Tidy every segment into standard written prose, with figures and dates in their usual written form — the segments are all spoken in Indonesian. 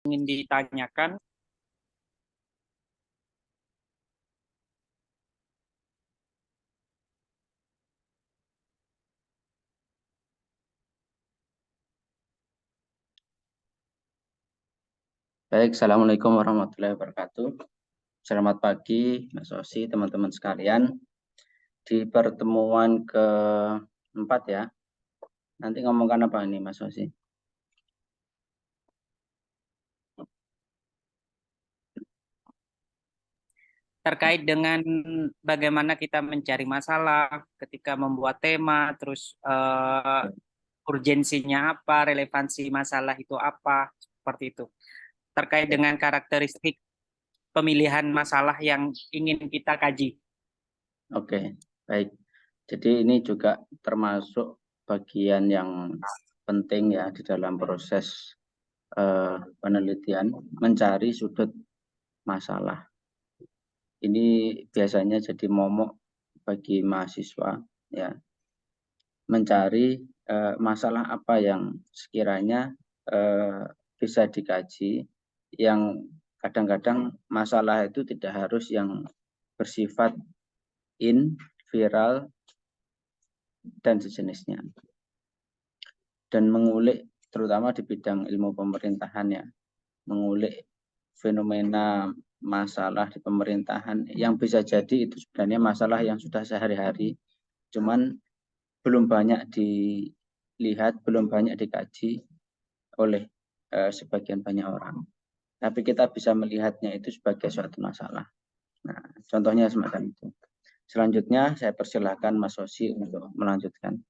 ingin ditanyakan? Baik, Assalamualaikum warahmatullahi wabarakatuh. Selamat pagi, Mas Osi, teman-teman sekalian. Di pertemuan keempat ya, nanti ngomongkan apa ini, Mas Osi? Terkait dengan bagaimana kita mencari masalah ketika membuat tema, terus urgensinya apa, relevansi masalah itu apa, seperti itu. Terkait dengan karakteristik pemilihan masalah yang ingin kita kaji. Oke, baik. Jadi ini juga termasuk bagian yang penting ya di dalam proses penelitian, mencari sudut masalah. Ini biasanya jadi momok bagi mahasiswa ya, mencari masalah apa yang sekiranya bisa dikaji, yang kadang-kadang masalah itu tidak harus yang bersifat viral dan sejenisnya. Dan mengulik terutama di bidang ilmu pemerintahan ya, mengulik fenomena masalah di pemerintahan yang bisa jadi itu sebenarnya masalah yang sudah sehari-hari, cuman belum banyak dilihat, belum banyak dikaji oleh sebagian banyak orang. Tapi kita bisa melihatnya itu sebagai suatu masalah. Nah, contohnya semacam itu. Selanjutnya saya persilahkan Mas Sosi untuk melanjutkan.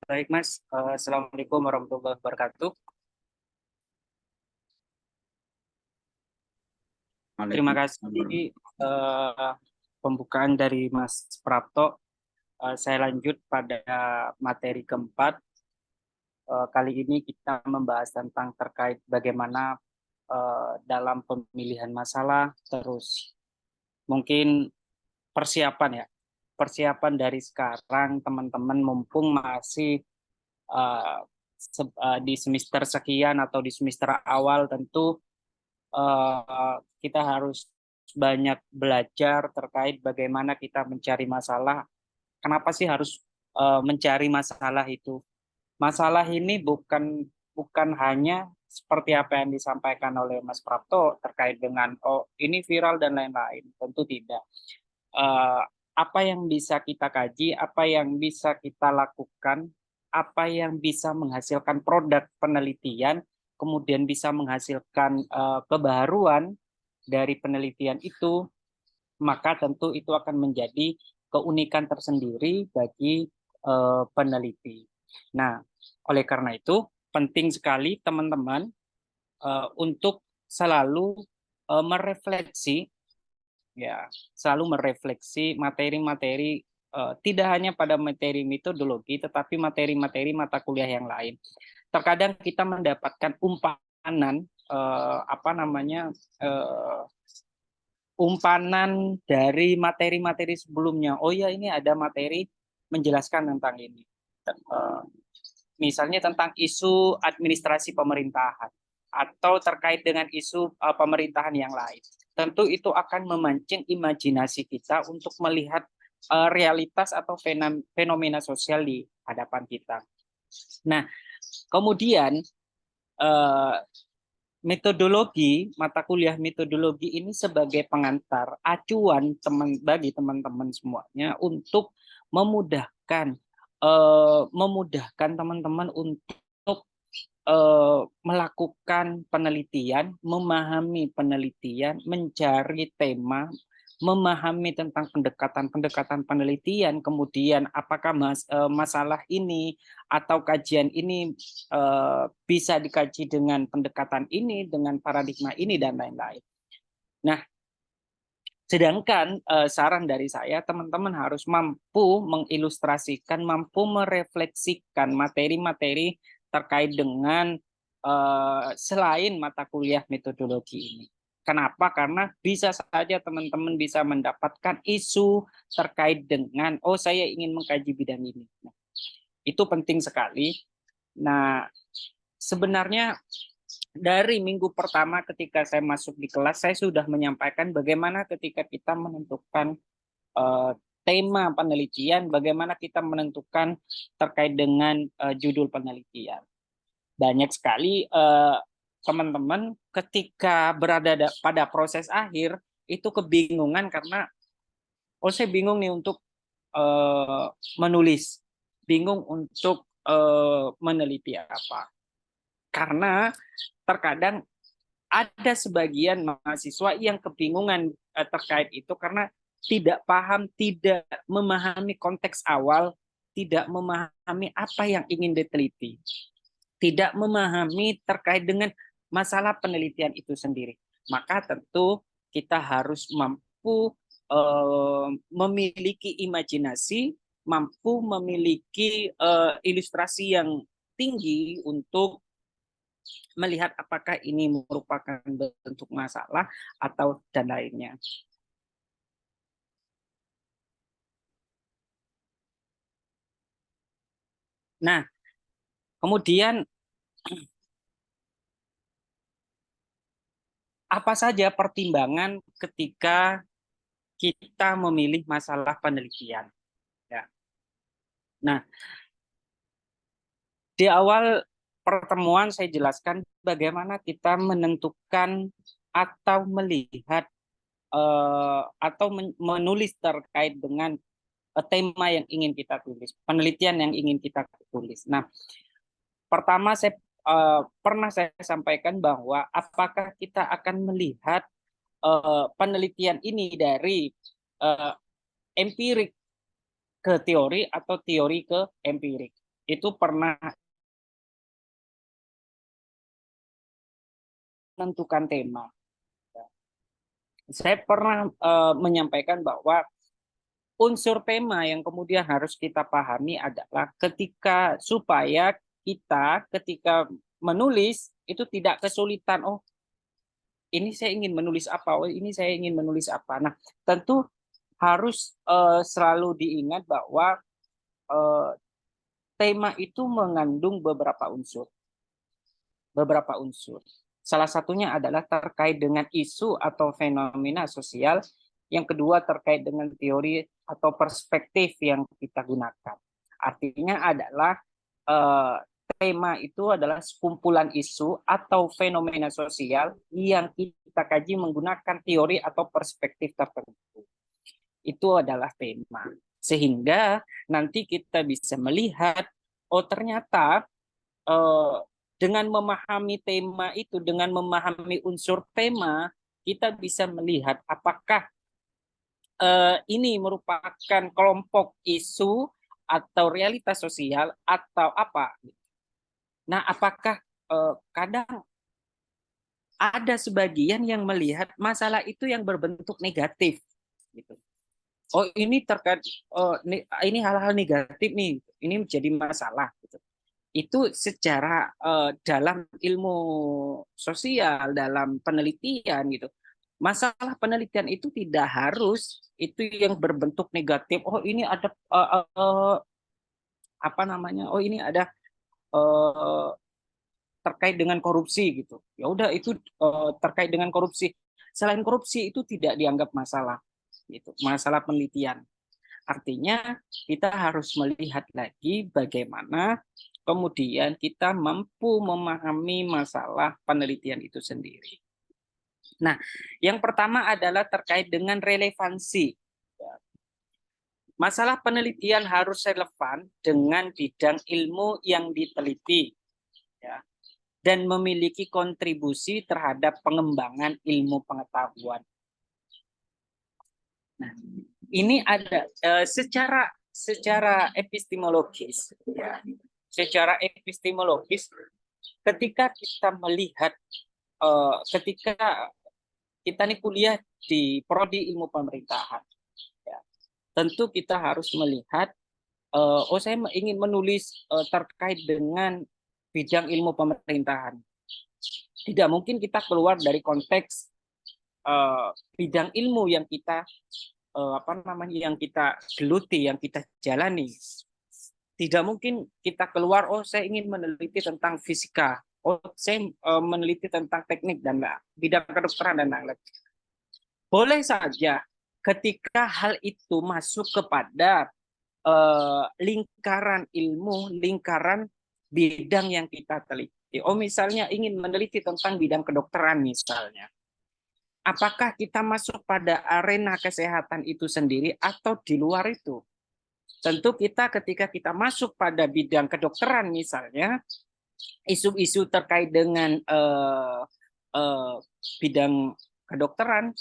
Baik, Mas. Assalamualaikum warahmatullahi wabarakatuh. Terima kasih pembukaan dari Mas Prapto. Saya lanjut pada materi keempat. Kali ini kita membahas tentang terkait bagaimana dalam pemilihan masalah, terus mungkin persiapan ya, persiapan dari sekarang teman-teman mumpung masih di semester sekian atau di semester awal, tentu kita harus banyak belajar terkait bagaimana kita mencari masalah. Kenapa sih harus mencari masalah itu? Masalah ini bukan hanya seperti apa yang disampaikan oleh Mas Prapto terkait dengan ini viral dan lain-lain. Tentu tidak. Eh, Apa yang bisa kita kaji, apa yang bisa kita lakukan, apa yang bisa menghasilkan produk penelitian, kemudian bisa menghasilkan kebaharuan dari penelitian itu, maka tentu itu akan menjadi keunikan tersendiri bagi peneliti. Nah, oleh karena itu penting sekali teman-teman untuk selalu merefleksi, ya, selalu merefleksi materi-materi, tidak hanya pada materi metodologi, tetapi materi-materi mata kuliah yang lain. Terkadang kita mendapatkan umpanan umpanan dari materi-materi sebelumnya. Oh ya, ini ada materi menjelaskan tentang ini. Misalnya tentang isu administrasi pemerintahan atau terkait dengan isu pemerintahan yang lain. Tentu itu akan memancing imajinasi kita untuk melihat realitas atau fenomena sosial di hadapan kita. Nah, kemudian metodologi, mata kuliah metodologi ini sebagai pengantar acuan bagi teman-teman semuanya untuk memudahkan memudahkan teman-teman untuk melakukan penelitian, memahami penelitian, mencari tema, memahami tentang pendekatan-pendekatan penelitian, kemudian apakah masalah ini atau kajian ini bisa dikaji dengan pendekatan ini, dengan paradigma ini, dan lain-lain. Nah, sedangkan saran dari saya, teman-teman harus mampu mengilustrasikan, mampu merefleksikan materi-materi terkait dengan selain mata kuliah metodologi ini. Kenapa? Karena bisa saja teman-teman bisa mendapatkan isu terkait dengan, oh saya ingin mengkaji bidang ini. Nah, itu penting sekali. Nah, sebenarnya dari minggu pertama ketika saya masuk di kelas, saya sudah menyampaikan bagaimana ketika kita menentukan tema penelitian, bagaimana kita menentukan terkait dengan judul penelitian. Banyak sekali teman-teman ketika berada pada proses akhir itu kebingungan karena saya bingung nih untuk menulis, bingung untuk meneliti apa. Karena terkadang ada sebagian mahasiswa yang kebingungan terkait itu karena tidak paham, tidak memahami konteks awal, tidak memahami apa yang ingin diteliti, tidak memahami terkait dengan masalah penelitian itu sendiri. Maka tentu kita harus mampu memiliki imajinasi, mampu memiliki ilustrasi yang tinggi untuk melihat apakah ini merupakan bentuk masalah atau dan lainnya. Nah, kemudian apa saja pertimbangan ketika kita memilih masalah penelitian? Ya. Nah, di awal pertemuan saya jelaskan bagaimana kita menentukan atau melihat atau menulis terkait dengan tema yang ingin kita tulis, penelitian yang ingin kita tulis. Nah, pertama saya pernah saya sampaikan bahwa apakah kita akan melihat penelitian ini dari empirik ke teori atau teori ke empirik. Itu pernah menentukan tema. Saya pernah menyampaikan bahwa unsur tema yang kemudian harus kita pahami adalah supaya kita ketika menulis itu tidak kesulitan. Oh, ini saya ingin menulis apa? Oh, ini saya ingin menulis apa? Nah, tentu harus selalu diingat bahwa tema itu mengandung beberapa unsur. Salah satunya adalah terkait dengan isu atau fenomena sosial. Yang kedua terkait dengan teori atau perspektif yang kita gunakan. Artinya adalah tema itu adalah sekumpulan isu atau fenomena sosial yang kita kaji menggunakan teori atau perspektif tertentu. Itu adalah tema. Sehingga nanti kita bisa melihat, oh ternyata dengan memahami tema itu, dengan memahami unsur tema, kita bisa melihat apakah ini merupakan kelompok isu atau realitas sosial atau apa. Nah, apakah kadang ada sebagian yang melihat masalah itu yang berbentuk negatif, gitu. Oh, ini terkait ini hal-hal negatif nih, ini menjadi masalah, gitu. Itu secara dalam ilmu sosial, dalam penelitian, gitu. Masalah penelitian itu tidak harus itu yang berbentuk negatif. Oh, ini ada apa namanya? Oh, ini ada terkait dengan korupsi, gitu. Ya udah, itu terkait dengan korupsi. Selain korupsi itu tidak dianggap masalah, gitu. Masalah penelitian. Artinya kita harus melihat lagi bagaimana kemudian kita mampu memahami masalah penelitian itu sendiri. Nah, yang pertama adalah terkait dengan relevansi. Masalah penelitian harus relevan dengan bidang ilmu yang diteliti, ya, dan memiliki kontribusi terhadap pengembangan ilmu pengetahuan. Nah, ini ada secara epistemologis, ya, secara epistemologis, ketika kita melihat, ketika kita nih kuliah di prodi ilmu pemerintahan, ya, tentu kita harus melihat, oh saya ingin menulis terkait dengan bidang ilmu pemerintahan. Tidak mungkin kita keluar dari konteks bidang ilmu yang kita yang kita geluti, yang kita jalani. Tidak mungkin kita keluar, oh saya ingin meneliti tentang fisika, oh saya meneliti tentang teknik dan bidang kedokteran dan lain-lain. Boleh saja ketika hal itu masuk kepada lingkaran ilmu, lingkaran bidang yang kita teliti. Oh misalnya ingin meneliti tentang bidang kedokteran misalnya. Apakah kita masuk pada arena kesehatan itu sendiri atau di luar itu? Tentu kita ketika kita masuk pada bidang kedokteran misalnya, isu-isu terkait dengan bidang kedokteran,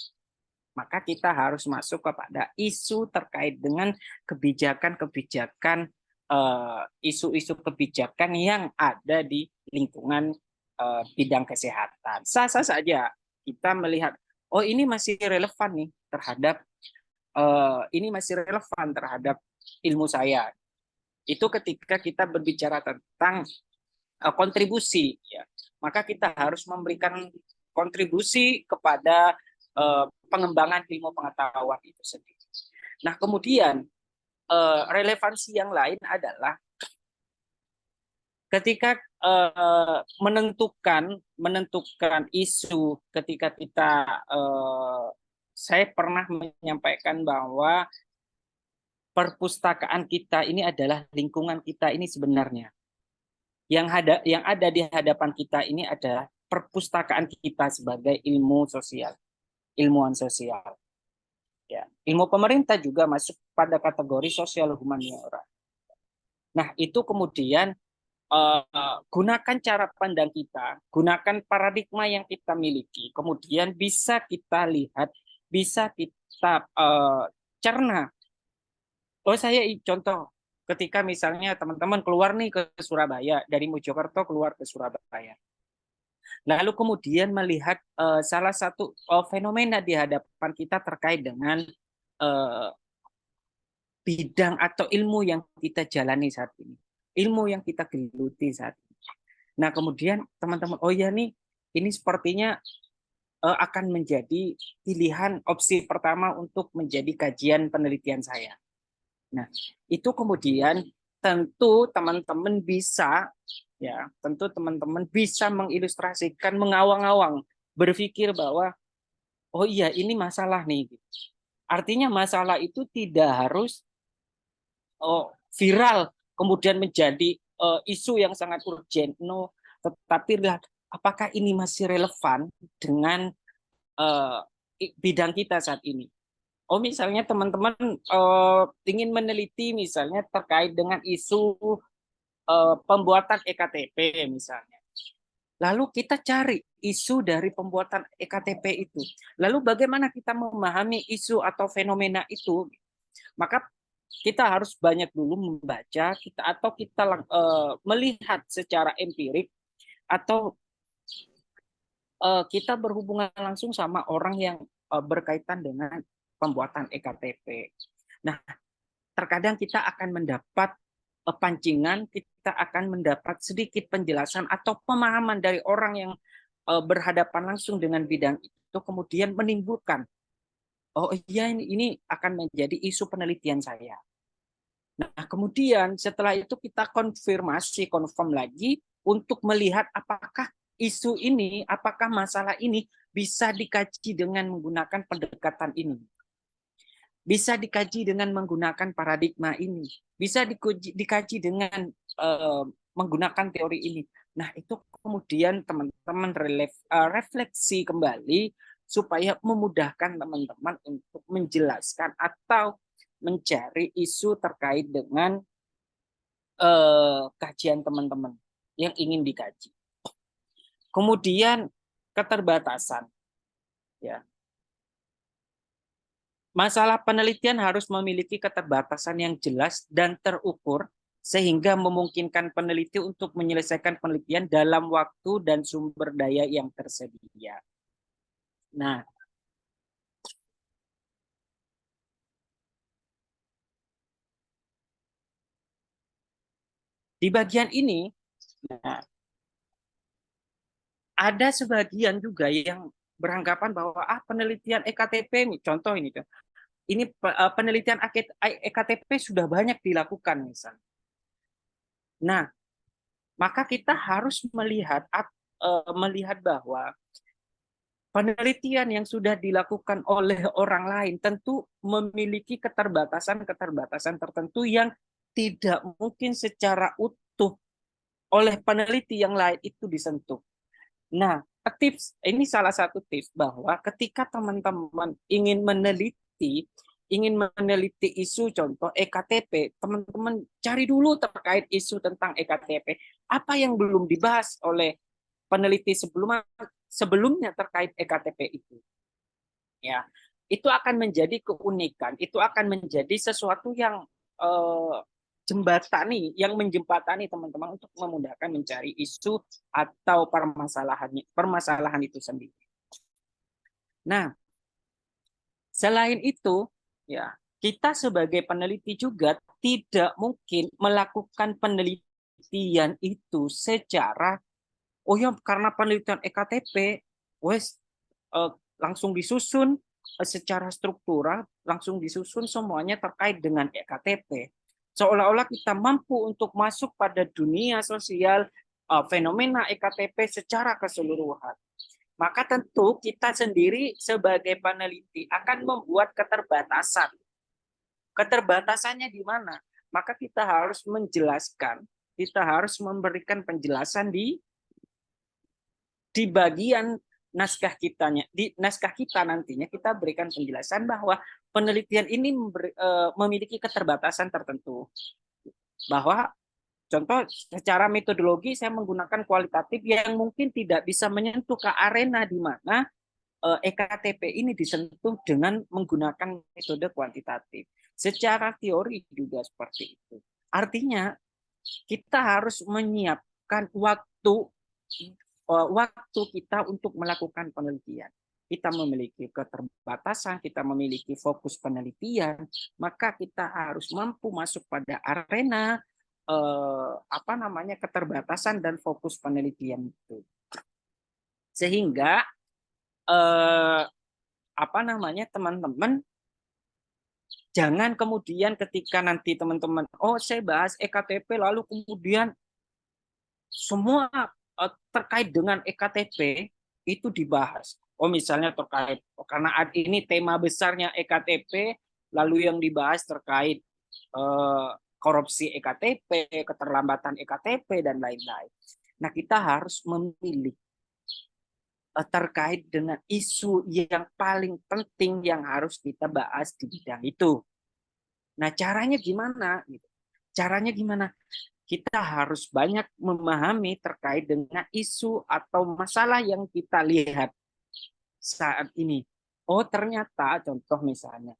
maka kita harus masuk kepada isu terkait dengan kebijakan-kebijakan, isu-isu kebijakan yang ada di lingkungan bidang kesehatan. Sah-sah saja kita melihat, oh ini masih relevan nih terhadap ilmu saya. Itu ketika kita berbicara tentang kontribusi, ya, maka kita harus memberikan kontribusi kepada pengembangan ilmu pengetahuan itu sendiri. Nah, kemudian relevansi yang lain adalah ketika menentukan isu, ketika saya pernah menyampaikan bahwa perpustakaan kita ini adalah lingkungan kita ini sebenarnya. Yang ada di hadapan kita ini adalah perpustakaan kita sebagai ilmu sosial, ilmuwan sosial. Ya, ilmu pemerintah juga masuk pada kategori sosial humaniora. Nah, itu kemudian gunakan cara pandang kita, gunakan paradigma yang kita miliki, kemudian bisa kita lihat, bisa kita cerna. Oh, saya contoh ketika misalnya teman-teman keluar nih ke Surabaya, dari Mojokerto keluar ke Surabaya. Lalu kemudian melihat salah satu fenomena di hadapan kita terkait dengan bidang atau ilmu yang kita jalani saat ini, ilmu yang kita geluti saat ini. Nah, kemudian teman-teman, oh ya nih, ini sepertinya akan menjadi pilihan opsi pertama untuk menjadi kajian penelitian saya. Nah, itu kemudian tentu teman-teman bisa mengilustrasikan, mengawang-awang, berpikir bahwa oh iya ini masalah nih. Artinya masalah itu tidak harus viral kemudian menjadi isu yang sangat urgent, no, tetapi lihat apakah ini masih relevan dengan bidang kita saat ini. Oh misalnya teman-teman ingin meneliti misalnya terkait dengan isu pembuatan EKTP misalnya. Lalu kita cari isu dari pembuatan EKTP itu. Lalu bagaimana kita memahami isu atau fenomena itu? Maka kita harus banyak dulu membaca atau kita melihat secara empirik, atau kita berhubungan langsung sama orang yang berkaitan dengan pembuatan EKTP. Nah, terkadang kita akan mendapat pancingan, kita akan mendapat sedikit penjelasan atau pemahaman dari orang yang berhadapan langsung dengan bidang itu, kemudian menimbulkan, oh iya ini akan menjadi isu penelitian saya. Nah, kemudian setelah itu kita confirm lagi untuk melihat apakah isu ini, apakah masalah ini bisa dikaji dengan menggunakan pendekatan ini. Bisa dikaji dengan menggunakan paradigma ini. Bisa dikaji dengan menggunakan teori ini. Nah, itu kemudian teman-teman refleksi kembali supaya memudahkan teman-teman untuk menjelaskan atau mencari isu terkait dengan kajian teman-teman yang ingin dikaji. Kemudian keterbatasan, ya. Masalah penelitian harus memiliki keterbatasan yang jelas dan terukur sehingga memungkinkan peneliti untuk menyelesaikan penelitian dalam waktu dan sumber daya yang tersedia. Nah, di bagian ini, nah, ada sebagian juga yang beranggapan bahwa penelitian EKTP, contoh ini penelitian EKTP sudah banyak dilakukan misalnya. Nah, maka kita harus melihat bahwa penelitian yang sudah dilakukan oleh orang lain tentu memiliki keterbatasan-keterbatasan tertentu yang tidak mungkin secara utuh oleh peneliti yang lain itu disentuh. Nah, tips ini salah satu tips bahwa ketika teman-teman ingin meneliti isu contoh EKTP, teman-teman cari dulu terkait isu tentang EKTP. Apa yang belum dibahas oleh peneliti sebelumnya terkait EKTP itu. Ya, itu akan menjadi keunikan, itu akan menjadi sesuatu yang yang menjembatani teman-teman untuk memudahkan mencari isu atau permasalahan itu sendiri. Nah, selain itu, ya, kita sebagai peneliti juga tidak mungkin melakukan penelitian itu secara karena penelitian EKTP langsung disusun secara struktural, langsung disusun semuanya terkait dengan EKTP. Seolah-olah kita mampu untuk masuk pada dunia sosial fenomena EKTP secara keseluruhan. Maka tentu kita sendiri sebagai peneliti akan membuat keterbatasan. Keterbatasannya di mana? Maka kita harus menjelaskan, kita harus memberikan penjelasan di bagian naskah kita nantinya kita berikan penjelasan bahwa penelitian ini memiliki keterbatasan tertentu. Bahwa contoh secara metodologi saya menggunakan kualitatif yang mungkin tidak bisa menyentuh ke arena di mana EKTP ini disentuh dengan menggunakan metode kuantitatif. Secara teori juga seperti itu. Artinya kita harus menyiapkan waktu kita untuk melakukan penelitian. Kita memiliki keterbatasan, kita memiliki fokus penelitian, maka kita harus mampu masuk pada arena keterbatasan dan fokus penelitian itu. Sehingga teman-teman jangan kemudian ketika nanti teman-teman saya bahas EKTP lalu kemudian semua terkait dengan EKTP itu dibahas. Misalnya terkait karena ini tema besarnya EKTP, lalu yang dibahas terkait korupsi EKTP, keterlambatan EKTP dan lain-lain. Nah, kita harus memilih terkait dengan isu yang paling penting yang harus kita bahas di bidang itu. Nah, caranya gimana? Caranya gimana? Kita harus banyak memahami terkait dengan isu atau masalah yang kita lihat saat ini. Ternyata contoh misalnya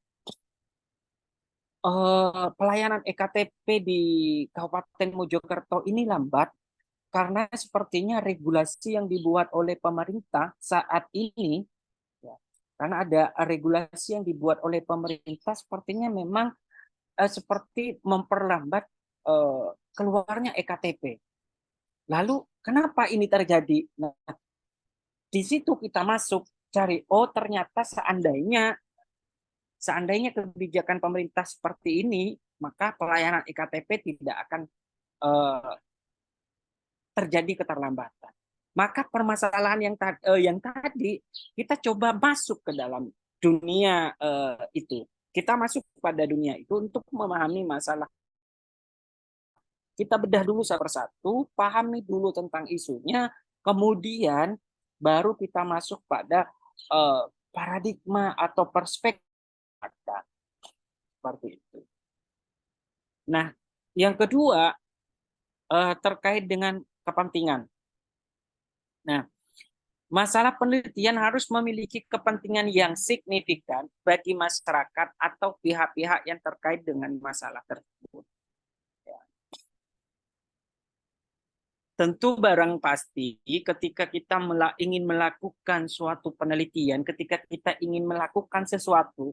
pelayanan EKTP di Kabupaten Mojokerto ini lambat karena sepertinya regulasi yang dibuat oleh pemerintah saat ini, ya, karena ada regulasi yang dibuat oleh pemerintah sepertinya memang seperti memperlambat keluarnya EKTP. Lalu kenapa ini terjadi? Nah, di situ kita masuk cari ternyata seandainya kebijakan pemerintah seperti ini, maka pelayanan EKTP tidak akan terjadi keterlambatan. Maka permasalahan yang tadi kita coba masuk ke dalam dunia itu. Kita masuk pada dunia itu untuk memahami masalah kita bedah dulu satu persatu, pahami dulu tentang isunya, kemudian baru kita masuk pada paradigma atau perspektif seperti itu. Nah, yang kedua terkait dengan kepentingan. Nah, masalah penelitian harus memiliki kepentingan yang signifikan bagi masyarakat atau pihak-pihak yang terkait dengan masalah tersebut. Ya. Tentu barang pasti ketika kita ingin melakukan suatu penelitian, ketika kita ingin melakukan sesuatu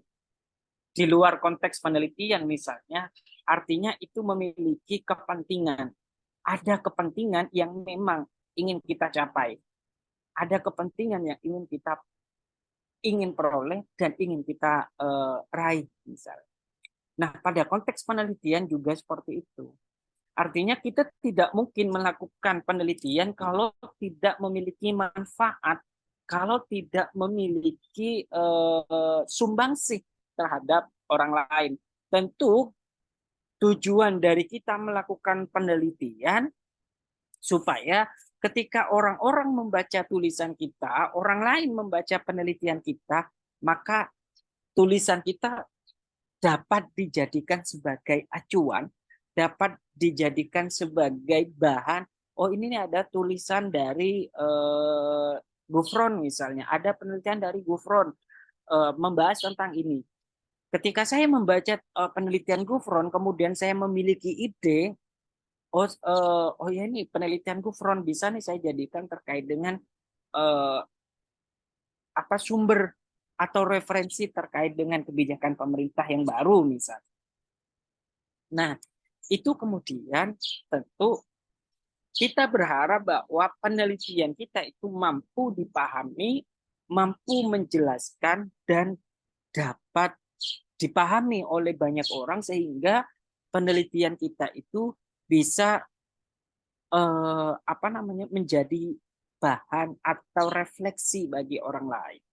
di luar konteks penelitian misalnya, artinya itu memiliki kepentingan. Ada kepentingan yang memang ingin kita capai. Ada kepentingan yang ingin peroleh dan ingin kita raih misalnya. Nah, pada konteks penelitian juga seperti itu. Artinya kita tidak mungkin melakukan penelitian kalau tidak memiliki manfaat, kalau tidak memiliki sumbangsih terhadap orang lain. Tentu tujuan dari kita melakukan penelitian supaya ketika orang-orang membaca tulisan kita, orang lain membaca penelitian kita, maka tulisan kita dapat dijadikan sebagai acuan, dapat dijadikan sebagai bahan. Oh, ini ada tulisan dari Gufron misalnya, ada penelitian dari Gufron membahas tentang ini. Ketika saya membaca penelitian Gufron, kemudian saya memiliki ide, oh ya ini penelitian Gufron bisa nih saya jadikan terkait dengan apa sumber atau referensi terkait dengan kebijakan pemerintah yang baru misalnya. Nah, itu kemudian tentu kita berharap bahwa penelitian kita itu mampu dipahami, mampu menjelaskan, dan dapat dipahami oleh banyak orang sehingga penelitian kita itu bisa menjadi bahan atau refleksi bagi orang lain.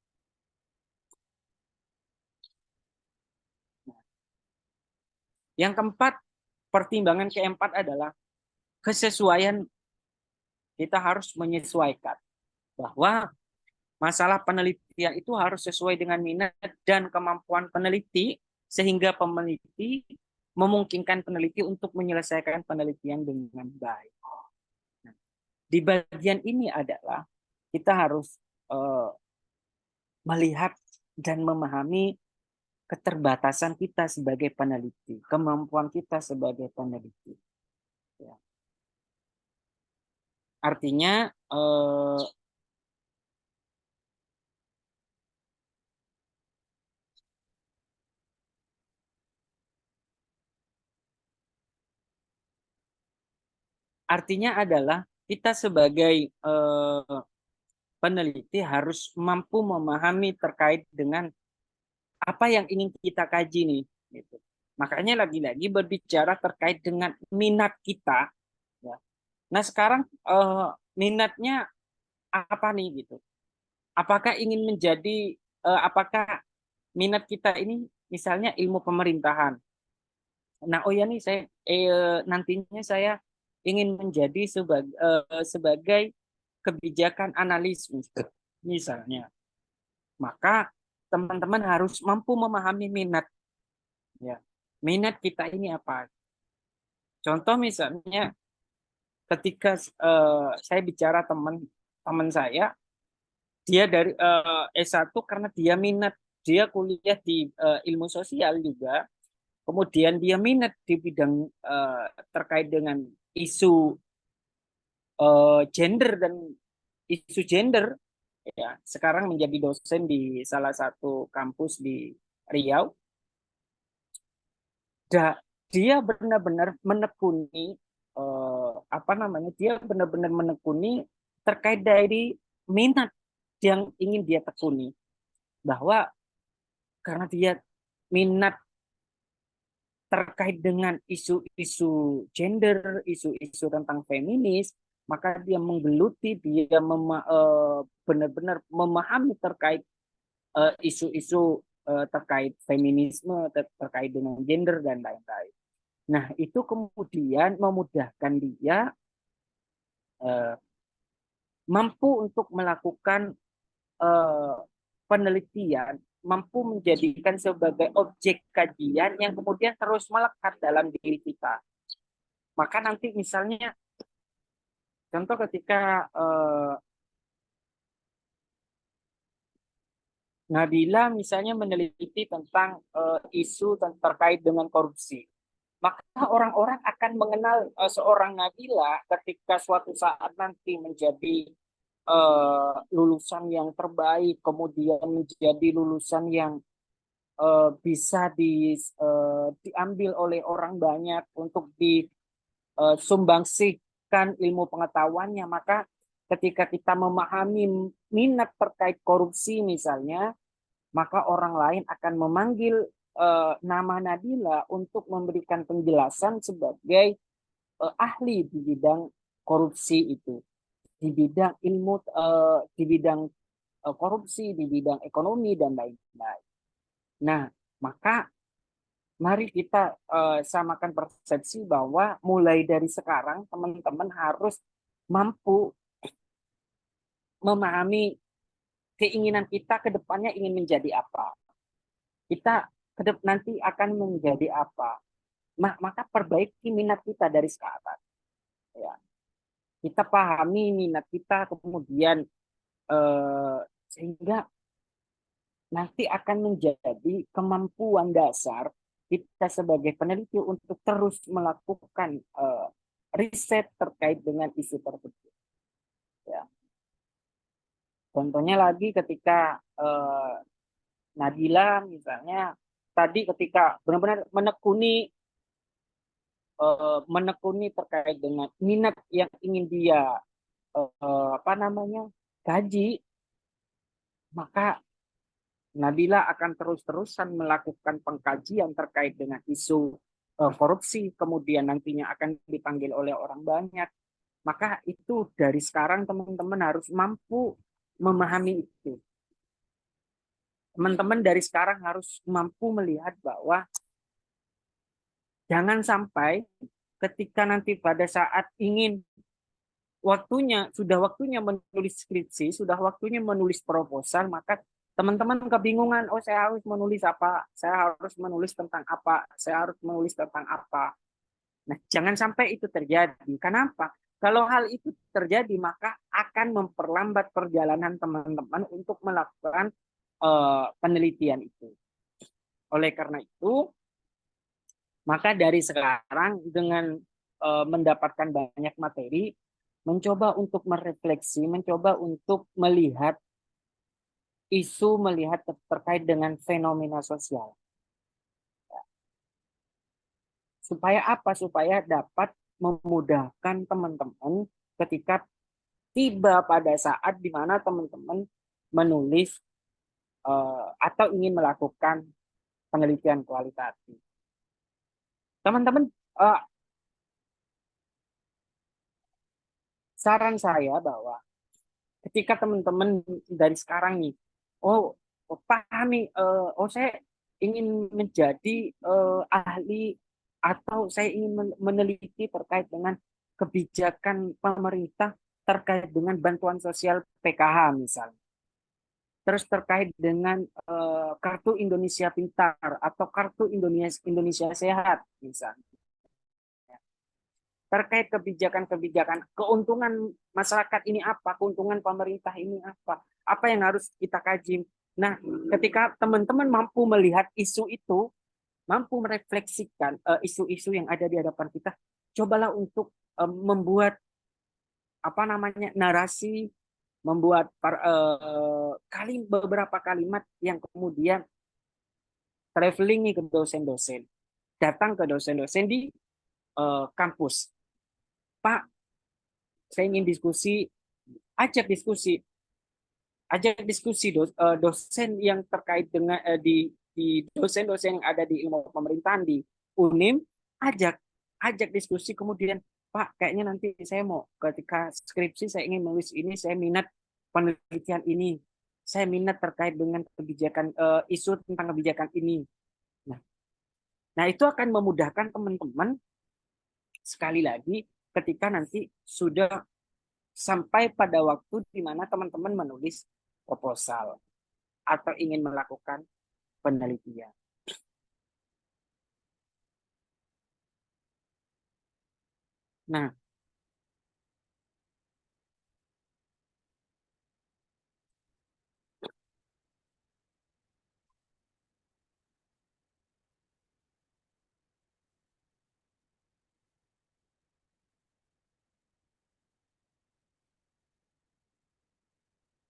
Yang keempat, pertimbangan keempat adalah kesesuaian. Kita harus menyesuaikan bahwa masalah penelitian itu harus sesuai dengan minat dan kemampuan peneliti sehingga peneliti memungkinkan peneliti untuk menyelesaikan penelitian dengan baik. Nah, di bagian ini adalah kita harus melihat dan memahami keterbatasan kita sebagai peneliti, kemampuan kita sebagai peneliti. Ya. Artinya adalah kita sebagai peneliti harus mampu memahami terkait dengan apa yang ingin kita kaji nih. Gitu. Makanya lagi-lagi berbicara terkait dengan minat kita. Ya. Nah sekarang minatnya apa nih gitu? Apakah ingin menjadi, apakah minat kita ini misalnya ilmu pemerintahan? Nah, oh ya nih saya nantinya saya ingin menjadi sebagai kebijakan analis misalnya. Maka teman-teman harus mampu memahami minat. Ya. Minat kita ini apa? Contoh misalnya ketika saya bicara teman saya, dia dari S1 karena dia minat, dia kuliah di ilmu sosial juga, kemudian dia minat di bidang terkait dengan isu gender dan isu gender, ya sekarang menjadi dosen di salah satu kampus di Riau. Dia benar-benar menekuni dia benar-benar menekuni terkait dari minat yang ingin dia tekuni, bahwa karena dia minat terkait dengan isu-isu gender, isu-isu tentang feminis, maka dia menggeluti, dia benar-benar memahami terkait isu-isu terkait feminisme, terkait dengan gender dan lain-lain. Nah, itu kemudian memudahkan dia eh, mampu untuk melakukan eh, penelitian, mampu menjadikan sebagai objek kajian yang kemudian terus melekat dalam diri kita. Maka nanti misalnya, contoh ketika Nabila misalnya meneliti tentang isu terkait dengan korupsi, maka orang-orang akan mengenal seorang Nabila ketika suatu saat nanti menjadi lulusan yang terbaik, kemudian menjadi lulusan yang bisa diambil oleh orang banyak untuk disumbangsikan ilmu pengetahuannya. Maka ketika kita memahami minat terkait korupsi misalnya, maka orang lain akan memanggil nama Nabila untuk memberikan penjelasan sebagai ahli di bidang korupsi itu, di bidang ilmu, di bidang korupsi, di bidang ekonomi dan lain-lain. Nah, maka mari kita samakan persepsi bahwa mulai dari sekarang teman-teman harus mampu memahami keinginan kita ke depannya ingin menjadi apa. Kita nanti akan menjadi apa. Maka perbaiki minat kita dari sekarang. Ya. Kita pahami minat kita, kemudian sehingga nanti akan menjadi kemampuan dasar kita sebagai peneliti untuk terus melakukan riset terkait dengan isu tersebut. Ya. Contohnya lagi ketika Nabila misalnya tadi ketika benar-benar menekuni terkait dengan minat yang ingin dia apa namanya kaji, maka Nabila akan terus-terusan melakukan pengkajian terkait dengan isu korupsi, kemudian nantinya akan dipanggil oleh orang banyak. Maka itu dari sekarang teman-teman harus mampu memahami itu. Teman-teman dari sekarang harus mampu melihat bahwa jangan sampai ketika nanti pada saat ingin sudah waktunya menulis skripsi, sudah waktunya menulis proposal, maka teman-teman kebingungan, oh saya harus menulis apa, saya harus menulis tentang apa, saya harus menulis tentang apa. Nah, jangan sampai itu terjadi. Kenapa? Kalau hal itu terjadi, maka akan memperlambat perjalanan teman-teman untuk melakukan penelitian itu. Oleh karena itu, maka dari sekarang dengan mendapatkan banyak materi, mencoba untuk merefleksi, mencoba untuk melihat isu, melihat terkait dengan fenomena sosial. Supaya apa? Supaya dapat memudahkan teman-teman ketika tiba pada saat di mana teman-teman menulis atau ingin melakukan penelitian kualitatif. Teman-teman, saran saya bahwa ketika teman-teman dari sekarang nih, oh paham nih, oh saya ingin menjadi ahli atau saya ingin meneliti terkait dengan kebijakan pemerintah terkait dengan bantuan sosial PKH misalnya. Terus terkait dengan kartu Indonesia Pintar atau kartu Indonesia Sehat misalnya. Terkait kebijakan-kebijakan, keuntungan masyarakat ini apa, keuntungan pemerintah ini apa yang harus kita kaji. Nah, ketika teman-teman mampu melihat isu itu, mampu merefleksikan isu-isu yang ada di hadapan kita, cobalah untuk membuat apa namanya narasi, membuat beberapa kalimat yang kemudian traveling ke dosen-dosen, datang ke dosen-dosen di kampus. Pak, saya ingin diskusi, ajak diskusi, dosen yang terkait dengan di dosen-dosen yang ada di ilmu pemerintahan di UNIM, ajak diskusi, kemudian Pak, kayaknya nanti saya mau ketika skripsi saya ingin menulis ini, saya minat penelitian ini, saya minat terkait dengan kebijakan isu tentang kebijakan ini. Nah, Nah, itu akan memudahkan teman-teman sekali lagi ketika nanti sudah sampai pada waktu di mana teman-teman menulis proposal atau ingin melakukan penelitian. Nah,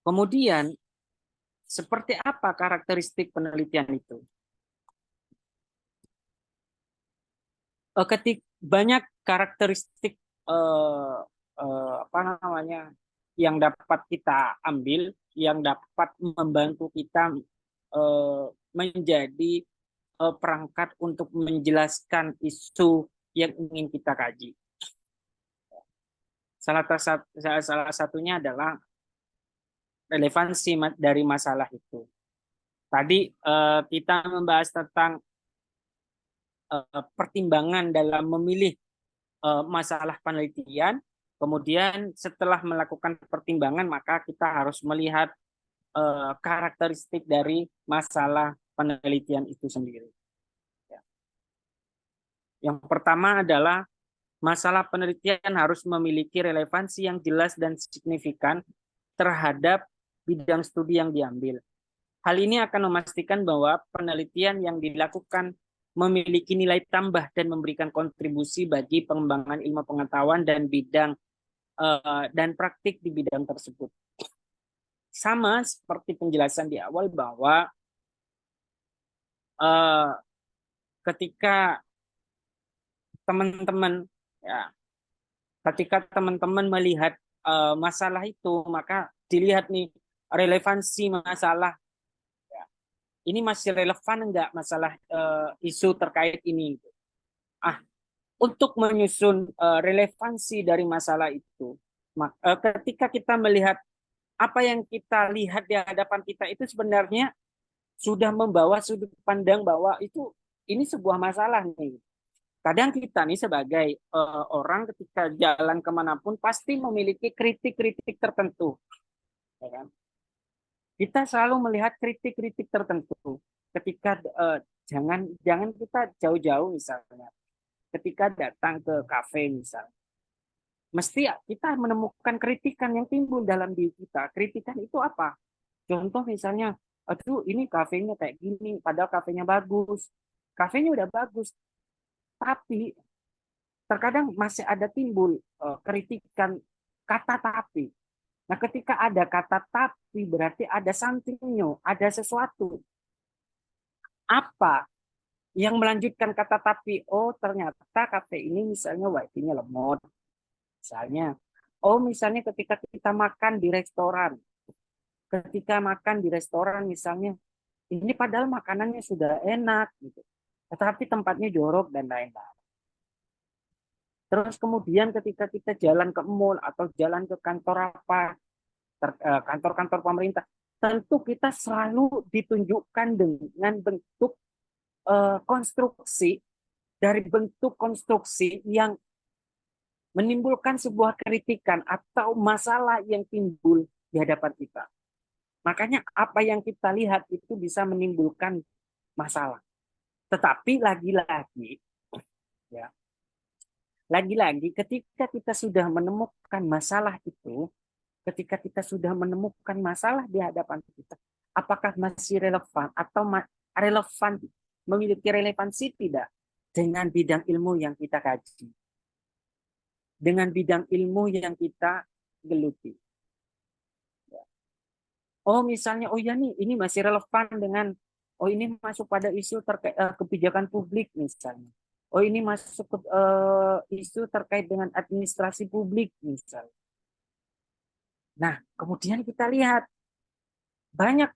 kemudian seperti apa karakteristik penelitian itu? Banyak karakteristik apa namanya yang dapat kita ambil, yang dapat membantu kita menjadi perangkat untuk menjelaskan isu yang ingin kita kaji. Salah satunya adalah relevansi dari masalah itu. Tadi kita membahas tentang pertimbangan dalam memilih masalah penelitian. Kemudian setelah melakukan pertimbangan, maka kita harus melihat karakteristik dari masalah penelitian itu sendiri. Yang pertama adalah masalah penelitian harus memiliki relevansi yang jelas dan signifikan terhadap bidang studi yang diambil. Hal ini akan memastikan bahwa penelitian yang dilakukan memiliki nilai tambah dan memberikan kontribusi bagi pengembangan ilmu pengetahuan dan bidang dan praktik di bidang tersebut. Sama seperti penjelasan di awal bahwa ketika teman-teman ya, ketika teman-teman melihat masalah itu, maka dilihat nih relevansi masalah. Ya, ini masih relevan enggak masalah isu terkait ini? Untuk menyusun relevansi dari masalah itu, ketika kita melihat apa yang kita lihat di hadapan kita itu sebenarnya sudah membawa sudut pandang bahwa ini sebuah masalah nih. Kadang kita nih sebagai orang ketika jalan kemanapun pasti memiliki kritik-kritik tertentu, ya kan? Kita selalu melihat kritik-kritik tertentu. Ketika jangan kita jauh-jauh misalnya, ketika datang ke kafe misalnya, mesti kita menemukan kritikan yang timbul dalam diri kita. Kritikan itu apa? Contoh misalnya, aduh ini kafenya kayak gini, padahal kafenya bagus. Kafenya udah bagus, tapi terkadang masih ada timbul kritikan kata tapi. Nah, ketika ada kata tapi berarti ada something new, ada sesuatu. Apa yang melanjutkan kata tapi? Oh, ternyata kafe ini misalnya wifi-nya lemot. Misalnya, oh misalnya ketika kita makan di restoran, misalnya, ini padahal makanannya sudah enak, gitu, tetapi tempatnya jorok dan lain-lain. Terus kemudian ketika kita jalan ke mall atau jalan ke kantor apa, kantor-kantor pemerintah, tentu kita selalu ditunjukkan dengan bentuk konstruksi, dari bentuk konstruksi yang menimbulkan sebuah kritikan atau masalah yang timbul di hadapan kita. Makanya apa yang kita lihat itu bisa menimbulkan masalah. Tetapi lagi-lagi, ya, lagi-lagi ketika kita sudah menemukan masalah itu, ketika kita sudah menemukan masalah di hadapan kita, apakah masih relevan atau relevan, memiliki relevansi tidak dengan bidang ilmu yang kita kaji, dengan bidang ilmu yang kita geluti. Oh misalnya, oh ya nih, ini masih relevan dengan, oh ini masuk pada isu terkait kebijakan publik misalnya. Oh ini masuk ke isu terkait dengan administrasi publik misalnya. Nah, kemudian kita lihat banyak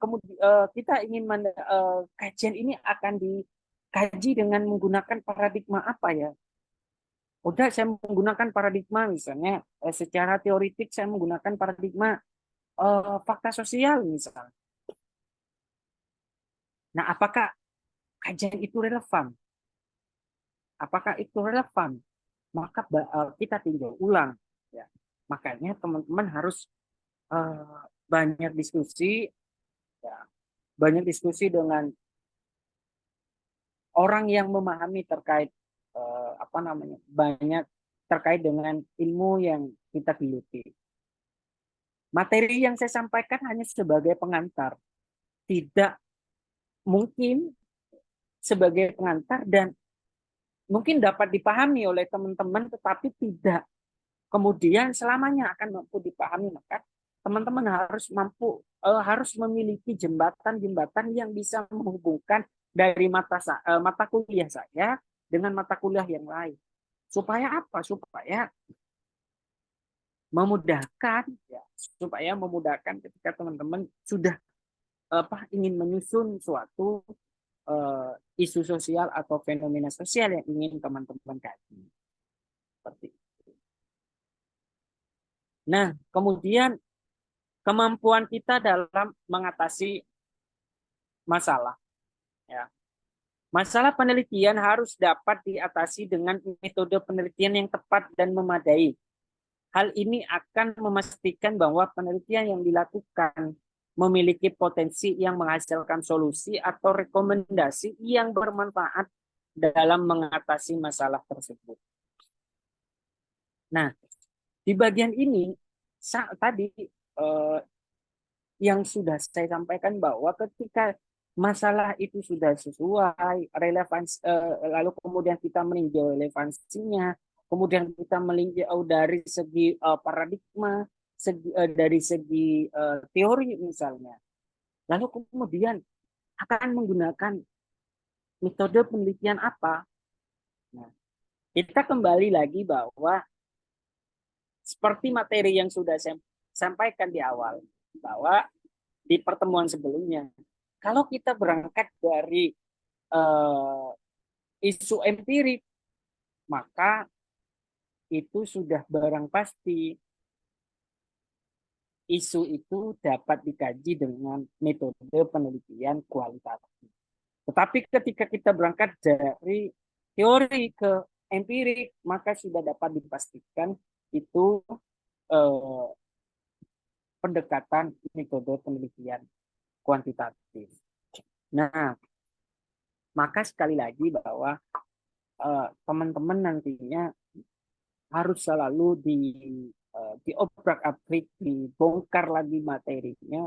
kita ingin kajian ini akan dikaji dengan menggunakan paradigma apa ya? Udah saya menggunakan paradigma misalnya secara teoritik saya menggunakan paradigma fakta sosial misalnya. Nah, apakah kajian itu relevan? apakah itu relevan, maka kita tinjau ulang. Ya. Makanya teman-teman harus banyak diskusi, ya, banyak diskusi dengan orang yang memahami terkait banyak terkait dengan ilmu yang kita geluti. Materi yang saya sampaikan hanya sebagai pengantar, tidak mungkin sebagai pengantar dan mungkin dapat dipahami oleh teman-teman, tetapi tidak kemudian selamanya akan mampu dipahami. Maka teman-teman harus memiliki jembatan-jembatan yang bisa menghubungkan dari mata kuliah saya dengan mata kuliah yang lain. Supaya apa? Supaya memudahkan, ya, supaya memudahkan ketika teman-teman sudah ingin menyusun suatu isu sosial atau fenomena sosial yang ingin teman-teman kaji. Seperti itu. Nah, kemudian kemampuan kita dalam mengatasi masalah. Ya. Masalah penelitian harus dapat diatasi dengan metode penelitian yang tepat dan memadai. Hal ini akan memastikan bahwa penelitian yang dilakukan memiliki potensi yang menghasilkan solusi atau rekomendasi yang bermanfaat dalam mengatasi masalah tersebut. Nah, di bagian ini tadi yang sudah saya sampaikan bahwa ketika masalah itu sudah sesuai relevansi, lalu kemudian kita meninjau relevansinya, kemudian kita meninjau dari segi paradigma, dari segi teori misalnya, lalu kemudian akan menggunakan metode penelitian apa. Nah, kita kembali lagi bahwa seperti materi yang sudah saya sampaikan di awal, bahwa di pertemuan sebelumnya, kalau kita berangkat dari isu empirik, maka itu sudah barang pasti isu itu dapat dikaji dengan metode penelitian kualitatif. Tetapi ketika kita berangkat dari teori ke empirik, maka sudah dapat dipastikan itu pendekatan metode penelitian kuantitatif. Nah, maka sekali lagi bahwa teman-teman nantinya harus selalu diobrak-abrik, dibongkar lagi materinya,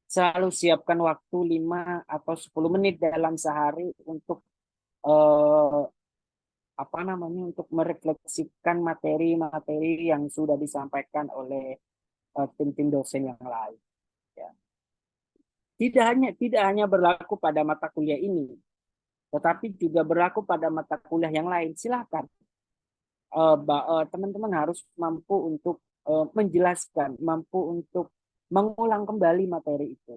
selalu siapkan waktu 5 atau 10 menit dalam sehari untuk untuk merefleksikan materi-materi yang sudah disampaikan oleh tim-tim dosen yang lain. Ya. Tidak hanya berlaku pada mata kuliah ini, tetapi juga berlaku pada mata kuliah yang lain. Silakan teman-teman harus mampu untuk menjelaskan, mampu untuk mengulang kembali materi itu.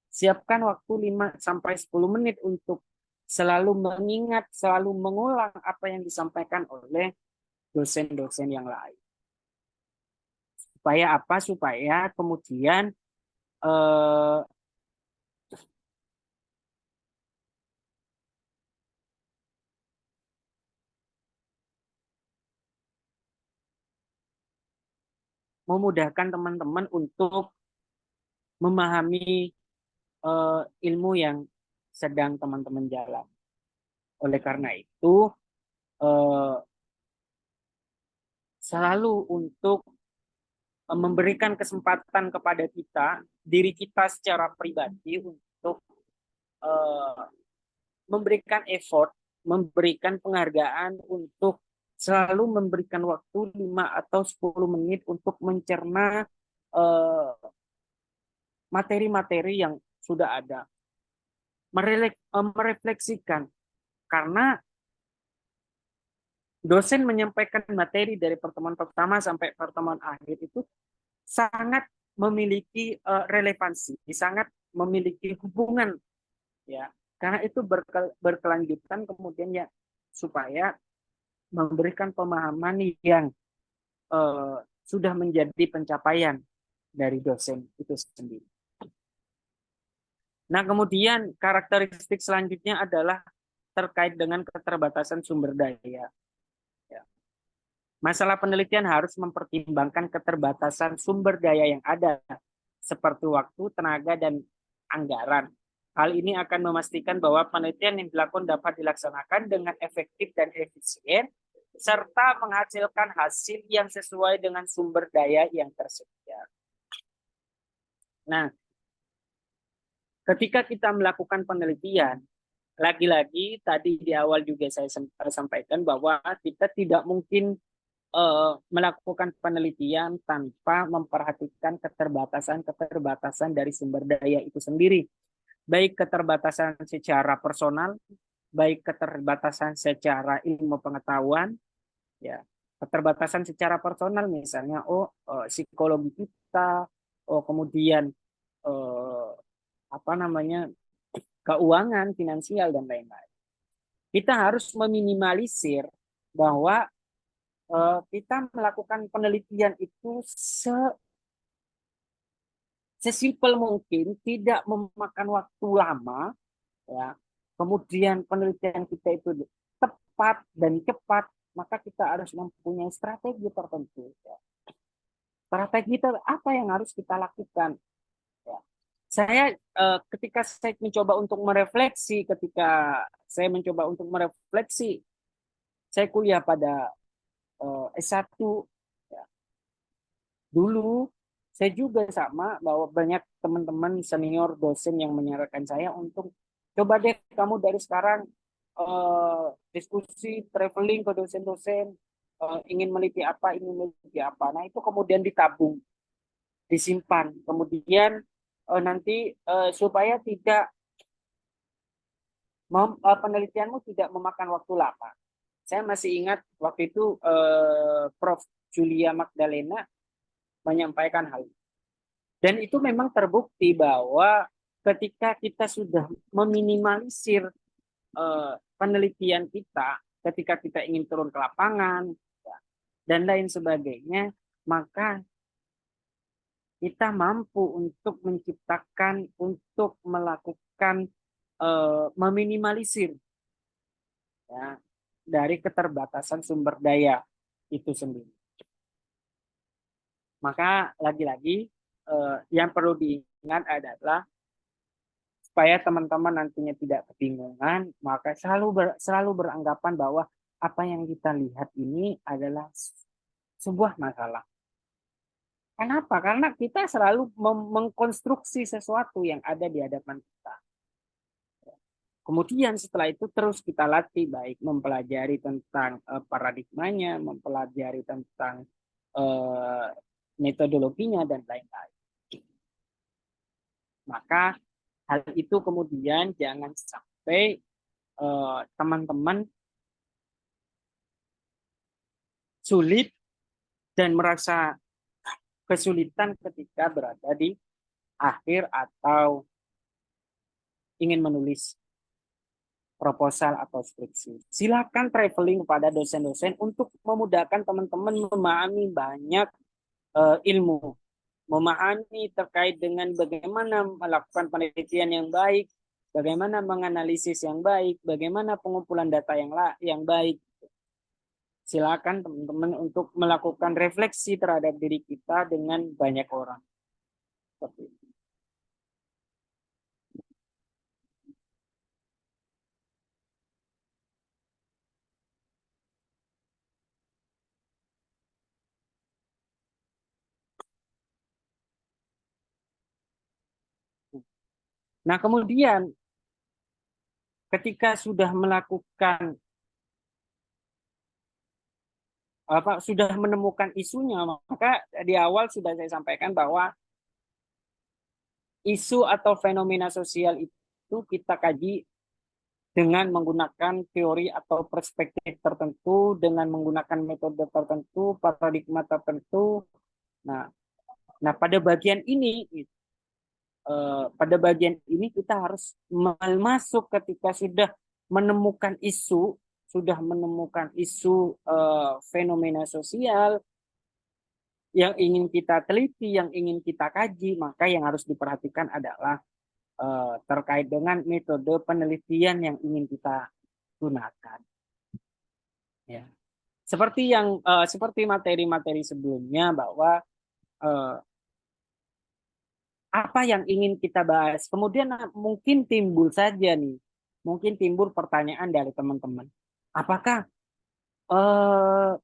Siapkan waktu 5 sampai 10 menit untuk selalu mengingat, selalu mengulang apa yang disampaikan oleh dosen-dosen yang lain. Supaya apa? Supaya kemudian memudahkan teman-teman untuk memahami ilmu yang sedang teman-teman jalan. Oleh karena itu, selalu untuk memberikan kesempatan kepada diri kita secara pribadi untuk memberikan effort, memberikan penghargaan untuk selalu memberikan waktu 5 atau 10 menit untuk mencerna materi-materi yang sudah ada. Merefleksikan. Karena dosen menyampaikan materi dari pertemuan pertama sampai pertemuan akhir itu sangat memiliki relevansi, sangat memiliki hubungan, ya. Karena itu berkelanjutan kemudian ya, supaya memberikan pemahaman yang sudah menjadi pencapaian dari dosen itu sendiri. Nah, kemudian karakteristik selanjutnya adalah terkait dengan keterbatasan sumber daya. Ya. Masalah penelitian harus mempertimbangkan keterbatasan sumber daya yang ada, seperti waktu, tenaga, dan anggaran. Hal ini akan memastikan bahwa penelitian yang dilakukan dapat dilaksanakan dengan efektif dan efisien, serta menghasilkan hasil yang sesuai dengan sumber daya yang tersedia. Nah, ketika kita melakukan penelitian, lagi-lagi tadi di awal juga saya sampaikan bahwa kita tidak mungkin melakukan penelitian tanpa memperhatikan keterbatasan dari sumber daya itu sendiri. Baik keterbatasan secara personal, baik keterbatasan secara ilmu pengetahuan, ya. Keterbatasan secara personal misalnya psikologi kita, kemudian eh, apa namanya? Keuangan, finansial, dan lain-lain. Kita harus meminimalisir bahwa kita melakukan penelitian itu sesimpel mungkin, tidak memakan waktu lama, ya. Kemudian penelitian kita itu tepat dan cepat, maka kita harus mempunyai strategi tertentu. Ya. Strategi itu apa yang harus kita lakukan? Ya. Saya ketika saya mencoba untuk merefleksi, saya kuliah pada S1, ya. Dulu saya juga sama bahwa banyak teman-teman senior dosen yang menyarankan saya untuk coba deh kamu dari sekarang diskusi traveling ke dosen-dosen, ingin meneliti apa. Nah itu kemudian ditabung, disimpan, kemudian nanti supaya tidak penelitianmu tidak memakan waktu lama. Saya masih ingat waktu itu Prof. Julia Magdalena menyampaikan hal itu. Dan itu memang terbukti bahwa ketika kita sudah meminimalisir penelitian kita, ketika kita ingin turun ke lapangan, ya, dan lain sebagainya, maka kita mampu untuk menciptakan, untuk melakukan, meminimalisir, ya, dari keterbatasan sumber daya itu sendiri. Maka lagi-lagi yang perlu diingat adalah supaya teman-teman nantinya tidak kebingungan, maka selalu beranggapan bahwa apa yang kita lihat ini adalah sebuah masalah. Kenapa? Karena kita selalu mengkonstruksi sesuatu yang ada di hadapan kita. Kemudian setelah itu terus kita latih, baik mempelajari tentang paradigmanya, mempelajari tentang metodologinya, dan lain-lain. Maka hal itu kemudian jangan sampai teman-teman sulit dan merasa kesulitan ketika berada di akhir atau ingin menulis proposal atau skripsi. Silakan traveling kepada dosen-dosen untuk memudahkan teman-teman memahami banyak ilmu, memahami terkait dengan bagaimana melakukan penelitian yang baik, bagaimana menganalisis yang baik, bagaimana pengumpulan data yang baik. Silakan teman-teman untuk melakukan refleksi terhadap diri kita dengan banyak orang. Seperti itu. Nah, kemudian ketika sudah melakukan sudah menemukan isunya, maka di awal sudah saya sampaikan bahwa isu atau fenomena sosial itu kita kaji dengan menggunakan teori atau perspektif tertentu, dengan menggunakan metode tertentu, paradigma tertentu. Nah, pada bagian ini kita harus masuk ketika sudah menemukan isu, fenomena sosial yang ingin kita teliti, yang ingin kita kaji, maka yang harus diperhatikan adalah terkait dengan metode penelitian yang ingin kita gunakan. Ya. Seperti materi-materi sebelumnya bahwa apa yang ingin kita bahas. Kemudian mungkin timbul saja nih, mungkin timbul pertanyaan dari teman-teman. Apakah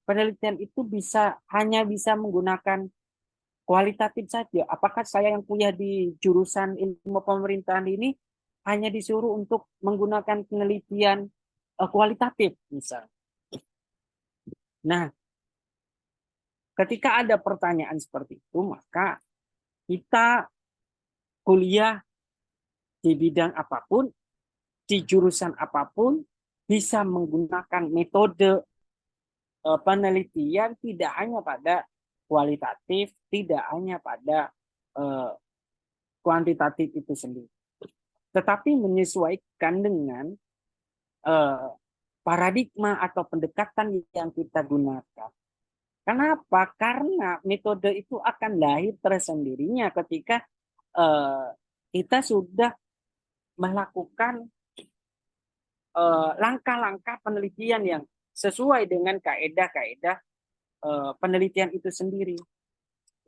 penelitian itu hanya bisa menggunakan kualitatif saja? Apakah saya yang kuliah di jurusan ilmu pemerintahan ini hanya disuruh untuk menggunakan penelitian kualitatif, misal? Nah, ketika ada pertanyaan seperti itu, maka kita kuliah di bidang apapun, di jurusan apapun, bisa menggunakan metode penelitian tidak hanya pada kualitatif, tidak hanya pada kuantitatif itu sendiri, tetapi menyesuaikan dengan paradigma atau pendekatan yang kita gunakan. Kenapa? Karena metode itu akan lahir tersendirinya ketika kita sudah melakukan langkah-langkah penelitian yang sesuai dengan kaedah-kaedah penelitian itu sendiri.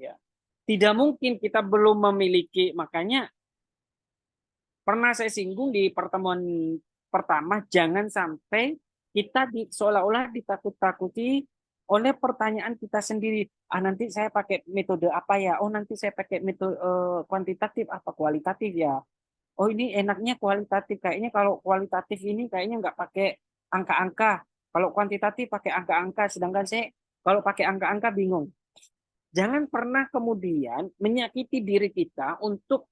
Ya. Tidak mungkin kita belum memiliki, makanya pernah saya singgung di pertemuan pertama, jangan sampai kita seolah-olah ditakut-takuti oleh pertanyaan kita sendiri. Nanti saya pakai metode apa ya? Oh, nanti saya pakai metode kuantitatif apa kualitatif ya? Oh, ini enaknya kualitatif. Kayaknya kalau kualitatif ini kayaknya nggak pakai angka-angka. Kalau kuantitatif pakai angka-angka. Sedangkan saya kalau pakai angka-angka bingung. Jangan pernah kemudian menyakiti diri kita untuk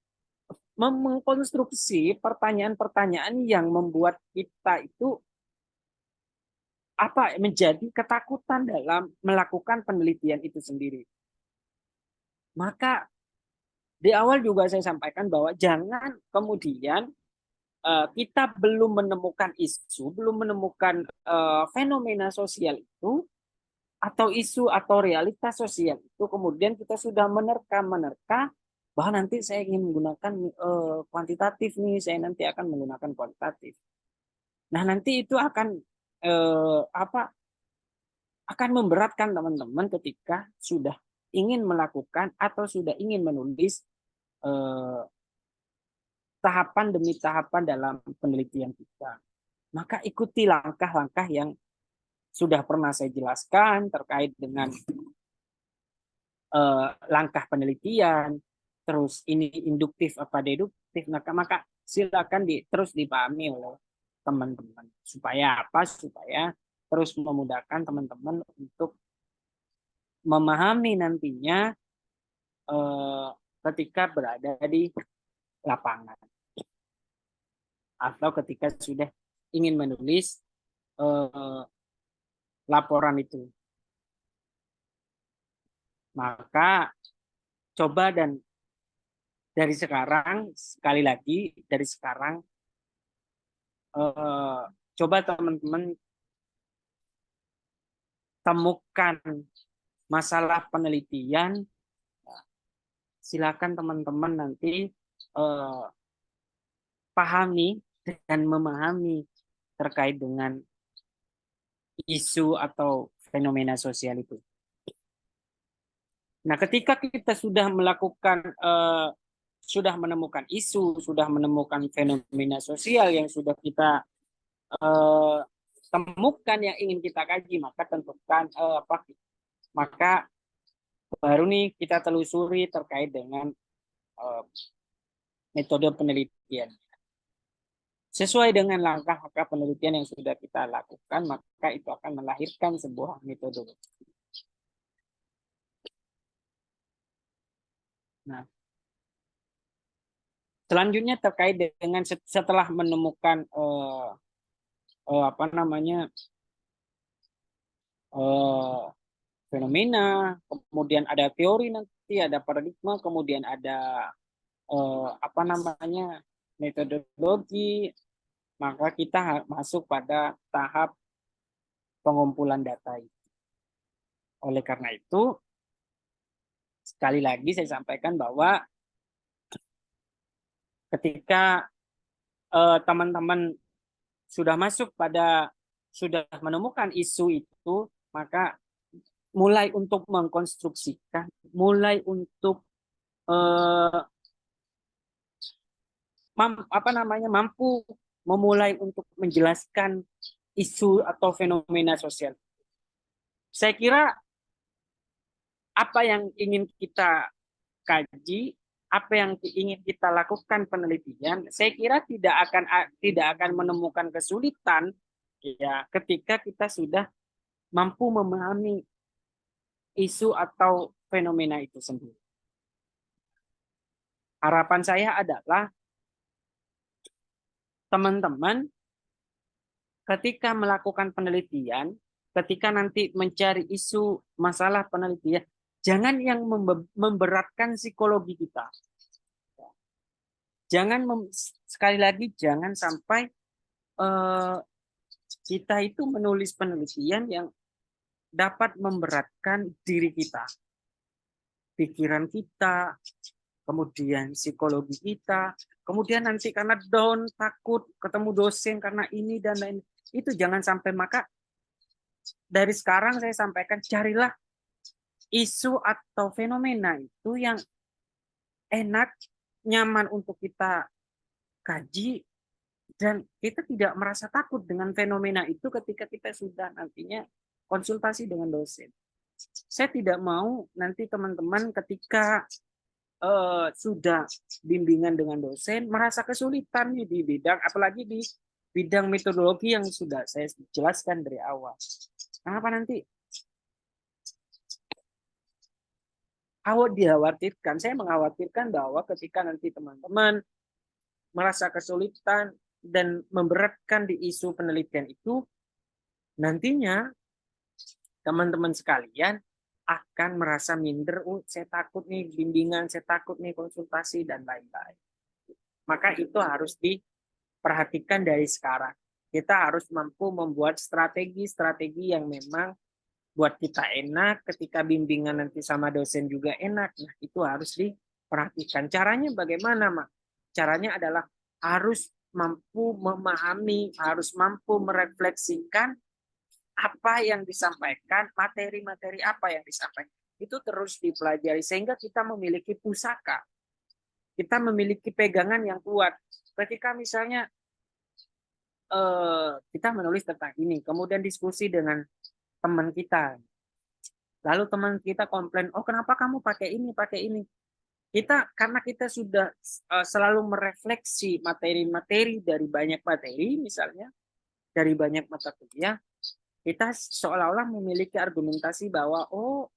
mengkonstruksi pertanyaan-pertanyaan yang membuat kita itu menjadi ketakutan dalam melakukan penelitian itu sendiri. Maka di awal juga saya sampaikan bahwa jangan kemudian kita belum menemukan isu, belum menemukan fenomena sosial itu, atau isu atau realitas sosial itu, kemudian kita sudah menerka bahwa nanti saya ingin menggunakan kuantitatif nih, saya nanti akan menggunakan kuantitatif. Nah, nanti itu akan akan memberatkan teman-teman ketika sudah ingin melakukan atau sudah ingin menulis tahapan demi tahapan dalam penelitian kita. Maka ikuti langkah-langkah yang sudah pernah saya jelaskan terkait dengan langkah penelitian, terus ini induktif apa deduktif, maka silakan terus dipahami oleh teman-teman. Supaya apa? Supaya terus memudahkan teman-teman untuk memahami nantinya ketika berada di lapangan atau ketika sudah ingin menulis laporan itu. Maka coba dan dari sekarang, sekali lagi dari sekarang, coba teman-teman temukan masalah penelitian, silakan teman-teman nanti pahami dan memahami terkait dengan isu atau fenomena sosial itu. Nah, ketika kita sudah melakukan, sudah menemukan isu, sudah menemukan fenomena sosial yang sudah kita temukan yang ingin kita kaji, maka tentukan maka baru nih kita telusuri terkait dengan metode penelitian. Sesuai dengan langkah-langkah penelitian yang sudah kita lakukan, maka itu akan melahirkan sebuah metode. Nah, selanjutnya terkait dengan setelah menemukan fenomena, kemudian ada teori, nanti ada paradigma, kemudian ada metodologi, maka kita masuk pada tahap pengumpulan data. Oleh karena itu, sekali lagi saya sampaikan bahwa ketika teman-teman sudah masuk pada, sudah menemukan isu itu, maka mulai untuk mengkonstruksikan, mulai untuk mampu memulai untuk menjelaskan isu atau fenomena sosial. Saya kira apa yang ingin kita kaji, apa yang ingin kita lakukan penelitian, saya kira tidak akan menemukan kesulitan ya ketika kita sudah mampu memahami isu atau fenomena itu sendiri. Harapan saya adalah teman-teman ketika melakukan penelitian, ketika nanti mencari isu masalah penelitian, jangan yang memberatkan psikologi kita. Jangan sekali lagi jangan sampai kita itu menulis penelitian yang dapat memberatkan diri kita, pikiran kita, kemudian psikologi kita, kemudian nanti karena down, takut ketemu dosen karena ini dan lain, itu jangan sampai. Maka dari sekarang saya sampaikan, carilah isu atau fenomena itu yang enak, nyaman untuk kita kaji, dan kita tidak merasa takut dengan fenomena itu ketika kita sudah nantinya konsultasi dengan dosen. Saya tidak mau nanti teman-teman ketika sudah bimbingan dengan dosen merasa kesulitan nih di bidang, apalagi di bidang metodologi yang sudah saya jelaskan dari awal. Kenapa nanti dikhawatirkan? Saya mengkhawatirkan bahwa ketika nanti teman-teman merasa kesulitan dan memberatkan di isu penelitian itu, nantinya teman-teman sekalian akan merasa minder, saya takut nih bimbingan, saya takut nih konsultasi, dan lain-lain. Maka itu harus diperhatikan dari sekarang. Kita harus mampu membuat strategi-strategi yang memang buat kita enak, ketika bimbingan nanti sama dosen juga enak. Nah, itu harus diperhatikan. Caranya bagaimana, Mak? Caranya adalah harus mampu memahami, harus mampu merefleksikan apa yang disampaikan, materi-materi apa yang disampaikan. Itu terus dipelajari sehingga kita memiliki pusaka. Kita memiliki pegangan yang kuat. Ketika misalnya kita menulis tentang ini, kemudian diskusi dengan teman kita, lalu teman kita komplain, oh kenapa kamu pakai ini, pakai ini. Karena kita sudah selalu merefleksi materi-materi dari banyak materi, misalnya dari banyak mata kuliah, kita seolah-olah memiliki argumentasi bahwa oh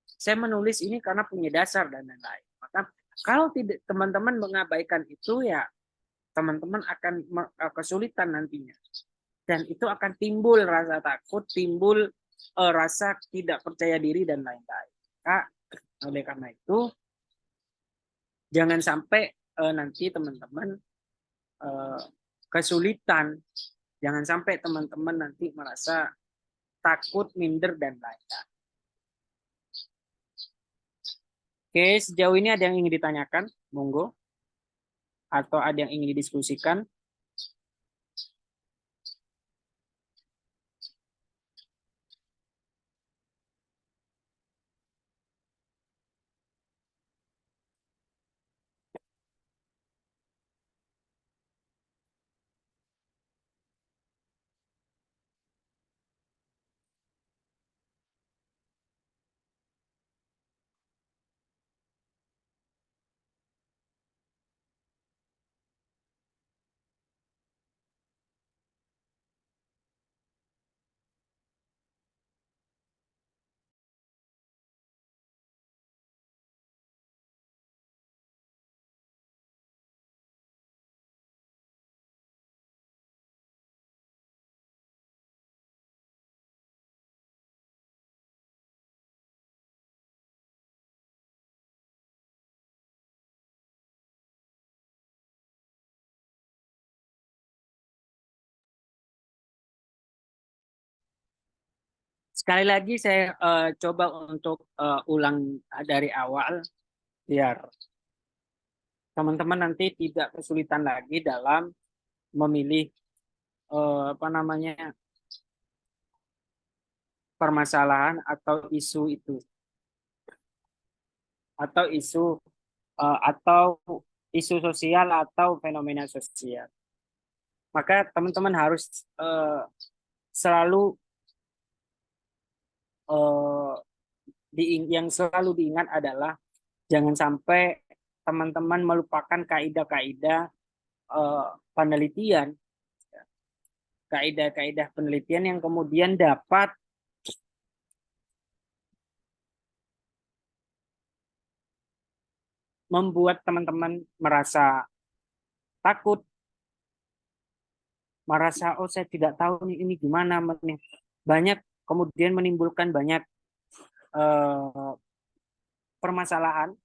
saya menulis ini karena punya dasar dan lain-lain. Maka kalau tidak teman-teman mengabaikan itu, ya teman-teman akan kesulitan nantinya, dan itu akan timbul rasa takut, timbul rasa tidak percaya diri dan lain-lain. Nah, oleh karena itu jangan sampai nanti teman-teman kesulitan, jangan sampai teman-teman nanti merasa takut, minder dan lain-lain. Oke, sejauh ini ada yang ingin ditanyakan, monggo, atau ada yang ingin didiskusikan? Sekali lagi saya coba untuk ulang dari awal, biar teman-teman nanti tidak kesulitan lagi dalam memilih apa namanya, permasalahan atau isu itu, atau atau isu sosial atau fenomena sosial. Maka teman-teman harus selalu eh, yang selalu diingat adalah jangan sampai teman-teman melupakan kaidah-kaidah eh, penelitian, kaidah-kaidah penelitian yang kemudian dapat membuat teman-teman merasa takut, merasa oh saya tidak tahu nih ini gimana nih. Banyak kemudian menimbulkan banyak eh, permasalahan,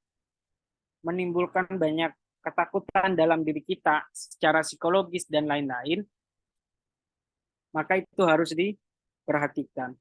menimbulkan banyak ketakutan dalam diri kita secara psikologis dan lain-lain, maka itu harus diperhatikan.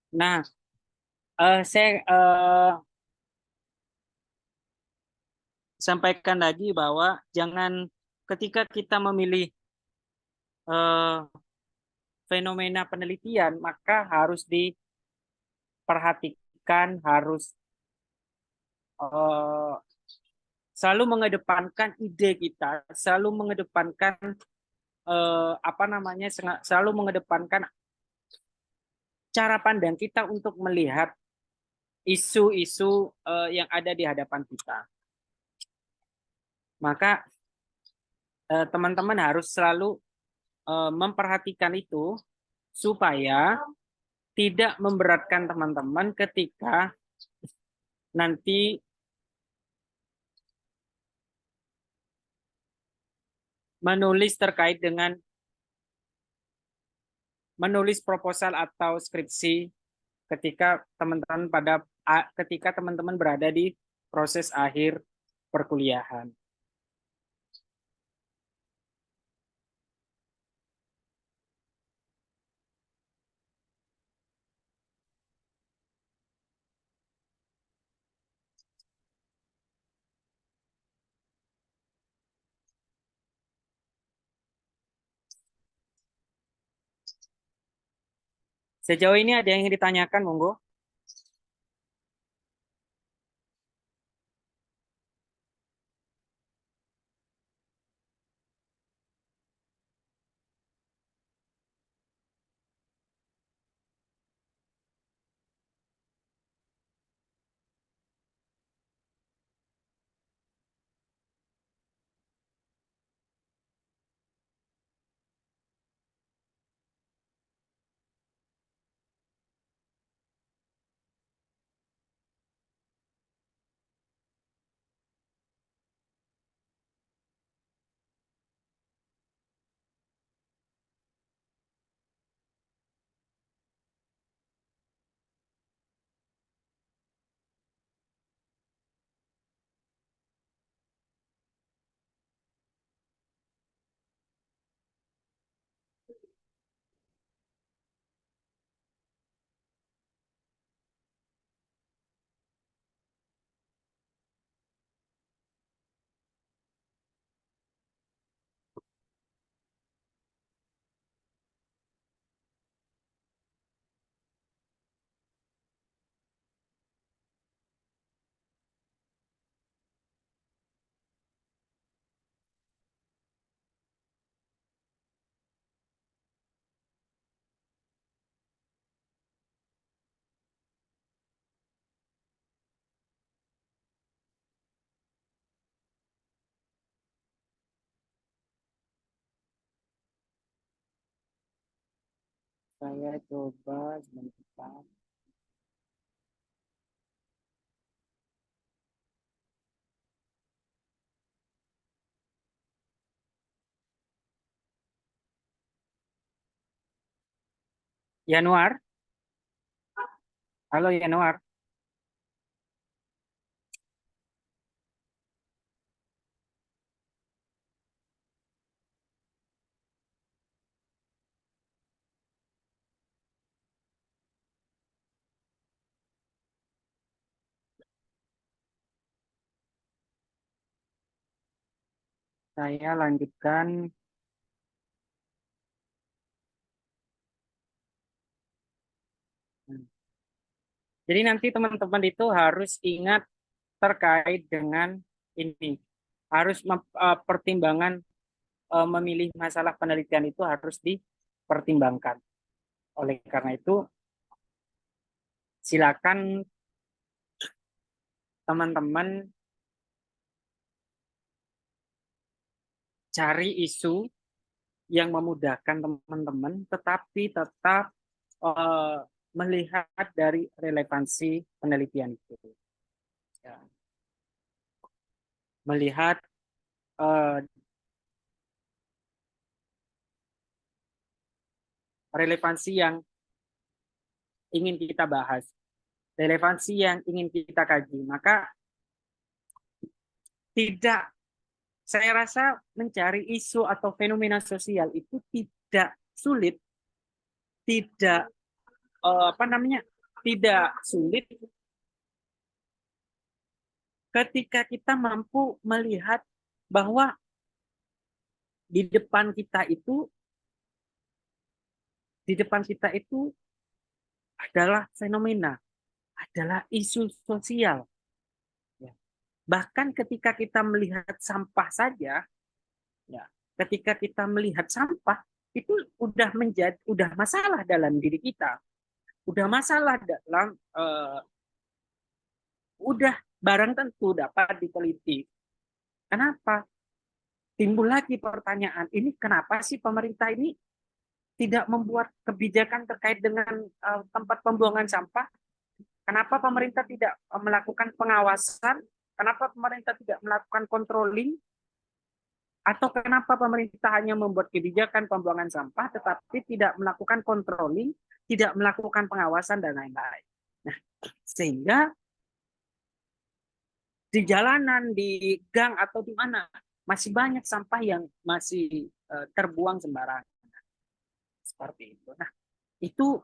Nah, saya sampaikan lagi bahwa jangan ketika kita memilih eh, fenomena penelitian, maka harus diperhatikan, harus eh, selalu mengedepankan ide kita, selalu mengedepankan apa namanya, selalu mengedepankan cara pandang kita untuk melihat isu-isu yang ada di hadapan kita. Maka teman-teman harus selalu memperhatikan itu supaya tidak memberatkan teman-teman ketika nanti menulis terkait dengan menulis proposal atau skripsi ketika teman-teman berada di proses akhir perkuliahan. Sejauh ini ada yang ingin ditanyakan, monggo. Saya coba sebentar. Januar, halo Januar. Saya lanjutkan. Jadi nanti teman-teman itu harus ingat terkait dengan ini. Harus pertimbangan memilih masalah penelitian itu harus dipertimbangkan. Oleh karena itu, silakan teman-teman cari isu yang memudahkan teman-teman, tetapi tetap eh, melihat dari relevansi penelitian itu. Ya. Melihat eh, relevansi yang ingin kita bahas, relevansi yang ingin kita kaji. Maka tidak, saya rasa mencari isu atau fenomena sosial itu tidak sulit, tidak apa namanya, tidak sulit ketika kita mampu melihat bahwa di depan kita itu di depan kita itu adalah fenomena, adalah isu sosial. Ya. Bahkan ketika kita melihat sampah saja, ya, ketika kita melihat sampah itu udah masalah dalam diri kita, udah masalah dalam udah barang tentu dapat diteliti. Kenapa? Timbul lagi pertanyaan, ini kenapa sih pemerintah ini tidak membuat kebijakan terkait dengan tempat pembuangan sampah? Kenapa pemerintah tidak melakukan pengawasan? Kenapa pemerintah tidak melakukan controlling? Atau kenapa pemerintah hanya membuat kebijakan pembuangan sampah tetapi tidak melakukan controlling, tidak melakukan pengawasan dan lain-lain. Nah, sehingga di jalanan, di gang atau di mana masih banyak sampah yang masih terbuang sembarangan seperti itu. Nah, itu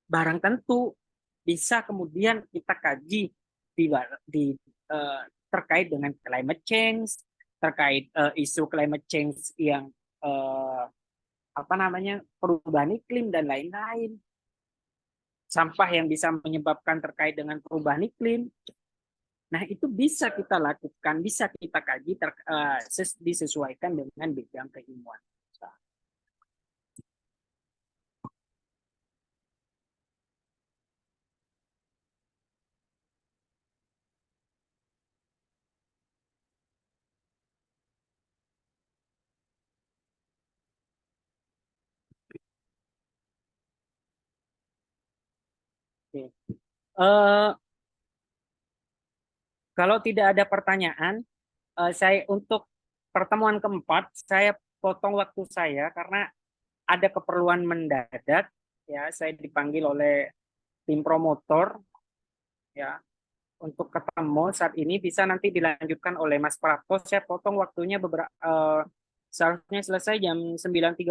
barang tentu bisa kemudian kita kaji di terkait dengan climate change, terkait isu climate change yang uh, apa namanya, perubahan iklim dan lain-lain, sampah yang bisa menyebabkan terkait dengan perubahan iklim. Nah, itu bisa kita lakukan, bisa kita kaji disesuaikan dengan bidang keilmuan. Oke. Uh, Kalau tidak ada pertanyaan, saya untuk pertemuan keempat saya potong waktu saya karena ada keperluan mendadak. Ya, saya dipanggil oleh tim promotor ya untuk ketemu saat ini, bisa nanti dilanjutkan oleh Mas Prapto. Saya potong waktunya beberapa seharusnya selesai jam 9.30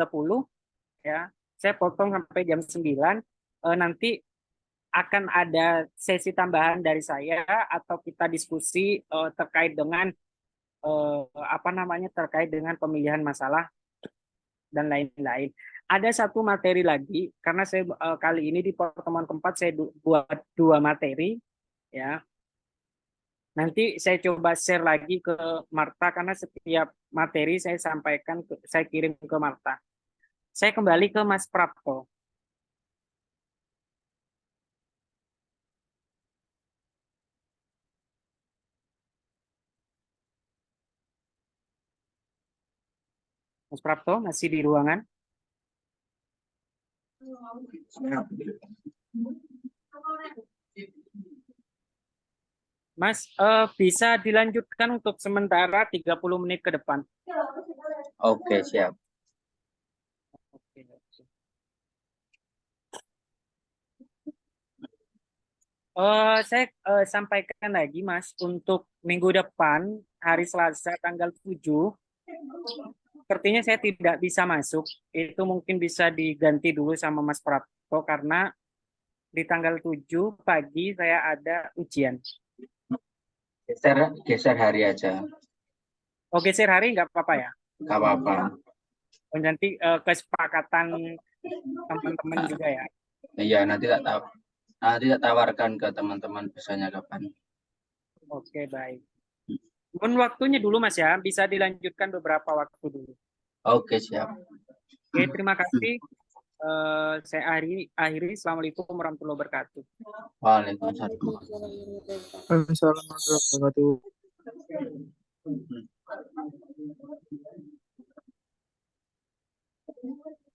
ya. Saya potong sampai jam 9. Nanti akan ada sesi tambahan dari saya atau kita diskusi terkait dengan apa namanya, terkait dengan pemilihan masalah dan lain-lain. Ada satu materi lagi karena saya kali ini di pertemuan keempat saya buat dua materi ya. Nanti saya coba share lagi ke Marta karena setiap materi saya sampaikan saya kirim ke Marta. Saya kembali ke Mas Prapto. Mas Prapto masih di ruangan? Siap. Mas, bisa dilanjutkan untuk sementara 30 menit ke depan. Oke, siap. Oke, oke. Saya sampaikan lagi, Mas, untuk minggu depan, hari Selasa, tanggal 7, sepertinya saya tidak bisa masuk. Itu mungkin bisa diganti dulu sama Mas Prapto, karena di tanggal 7 pagi saya ada ujian. Geser hari aja. Oh, geser hari nggak apa-apa ya? Nggak apa-apa. Oh, nanti kesepakatan teman-teman Nah, juga ya. iya, nanti tak tawarkan ke teman-teman bisanya kapan. Oke, baik. Mohon waktunya dulu, Mas ya. Bisa dilanjutkan beberapa waktu dulu. Oke, siap. Oke, terima kasih. Saya akhiri. Assalamualaikum warahmatullahi wabarakatuh. Waalaikumsalam. Waalaikumsalam warahmatullahi wabarakatuh.